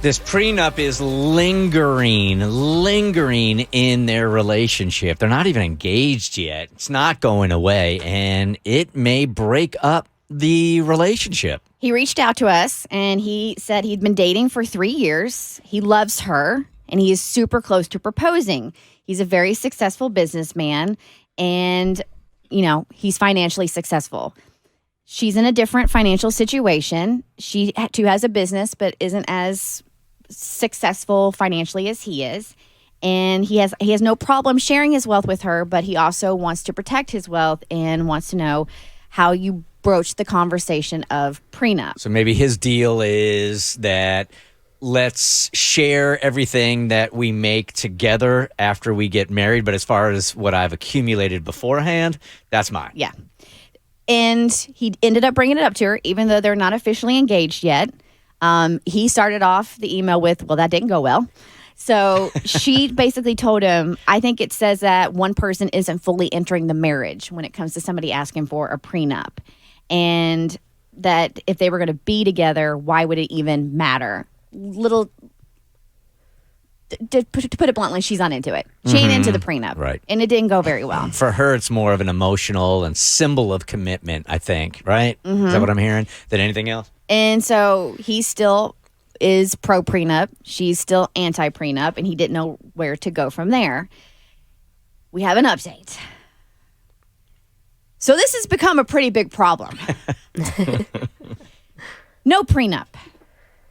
This prenup is lingering in their relationship. They're not even engaged yet. It's not going away, and it may break up the relationship. He reached out to us, and he said he'd been dating for 3 years. He loves her, and he is super close to proposing. He's a very successful businessman, and, he's financially successful. She's in a different financial situation. She, too, has a business, but isn't as successful financially as he is, and he has no problem sharing his wealth with her, but he also wants to protect his wealth and wants to know how you broach the conversation of prenup. So maybe his deal is that let's share everything that we make together after we get married, but as far as what I've accumulated beforehand, that's mine. Yeah. And he ended up bringing it up to her, even though they're not officially engaged yet. He started off the email with, well, that didn't go well. So she basically told him, I think it says that one person isn't fully entering the marriage when it comes to somebody asking for a prenup. And that if they were going to be together, why would it even matter? To put it bluntly, she's not into it. She ain't into the prenup. Right. And it didn't go very well. For her, it's more of an emotional and symbol of commitment, I think, right? Is that what I'm hearing? Than anything else? And so he still is pro-prenup. She's still anti-prenup, and he didn't know where to go from there. We have an update. So this has become a pretty big problem. No prenup.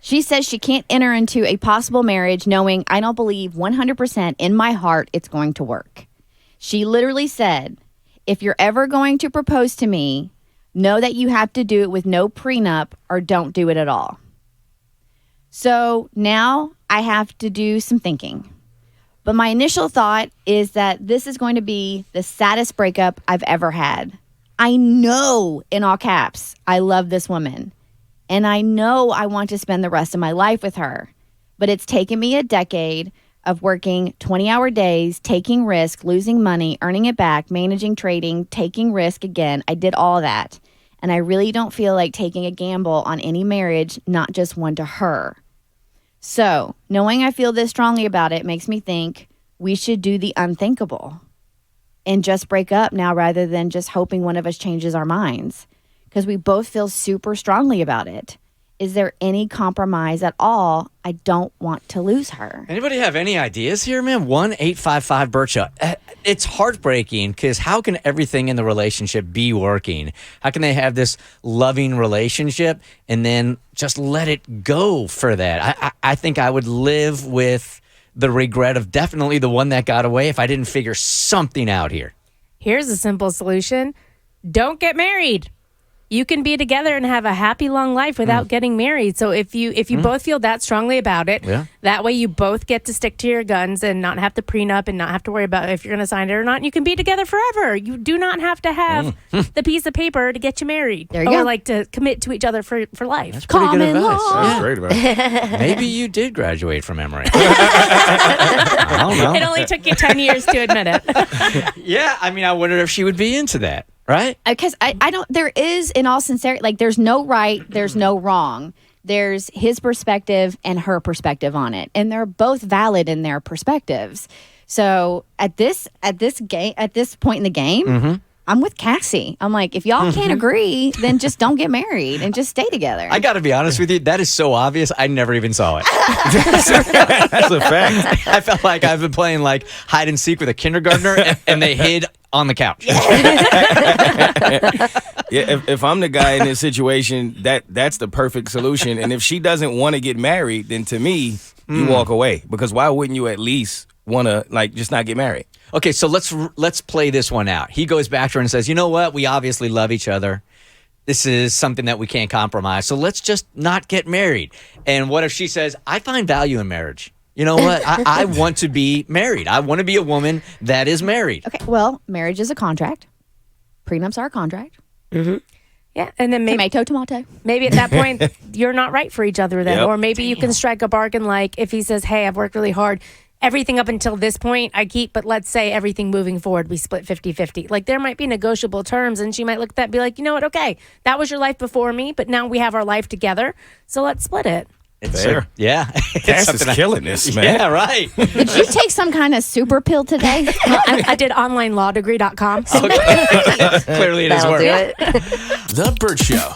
She says she can't enter into a possible marriage knowing I don't believe 100% in my heart it's going to work. She literally said, if you're ever going to propose to me, know that you have to do it with no prenup or don't do it at all. So now I have to do some thinking. But my initial thought is that this is going to be the saddest breakup I've ever had. I know, in all caps, I love this woman. And I know I want to spend the rest of my life with her. But it's taken me a decade of working 20-hour days, taking risk, losing money, earning it back, managing trading, taking risk again. I did all that. And I really don't feel like taking a gamble on any marriage, not just one to her. So, knowing I feel this strongly about it makes me think we should do the unthinkable and just break up now rather than just hoping one of us changes our minds. Because we both feel super strongly about it. Is there any compromise at all? I don't want to lose her. Anybody have any ideas here, man? 1-855-BERT-SHOW. It's heartbreaking because how can everything in the relationship be working? How can they have this loving relationship and then just let it go for that? I think I would live with the regret of definitely the one that got away if I didn't figure something out here. Here's a simple solution. Don't get married. You can be together and have a happy long life without getting married. So if you both feel that strongly about it, that way you both get to stick to your guns and not have to prenup and not have to worry about if you're going to sign it or not. You can be together forever. You do not have to have the piece of paper to get you married. There you go. Or like to commit to each other for life. That's pretty good advice. That's great advice. Maybe you did graduate from Emory. I don't know. It only took you 10 years to admit it. Yeah, I mean, I wonder if she would be into that. Right? Because I don't, there is, in all sincerity, like there's no right, there's no wrong. There's his perspective and her perspective on it. And they're both valid in their perspectives. So at this point in the game, I'm with Cassie. I'm like, if y'all can't agree, then just don't get married and just stay together. I got to be honest with you. That is so obvious. I never even saw it. That's a fact. I felt like I've been playing like hide and seek with a kindergartner and they hid on the couch. Yeah, if I'm the guy in this situation, that's the perfect solution. And if she doesn't want to get married, then to me, you walk away. Because why wouldn't you at least want to just not get married? Okay, so let's play this one out. He goes back to her and says, you know what? We obviously love each other. This is something that we can't compromise. So let's just not get married. And what if she says, I find value in marriage. You know what? I want to be married. I want to be a woman that is married. Okay, well, marriage is a contract. Prenups are a contract. Yeah, and then Tomato. maybe at that point, you're not right for each other then. Yep. Or maybe you can strike a bargain like if he says, hey, I've worked really hard. Everything up until this point I keep, but let's say everything moving forward, we split 50-50. Like there might be negotiable terms and she might look at that and be like, you know what? Okay, that was your life before me, but now we have our life together. So let's split it. It's Fair. Yeah. Cass is killing this, man. Yeah, right. Did you take some kind of super pill today? I did onlinelawdegree.com. Clearly it is That'll do working. it. The Bert Show.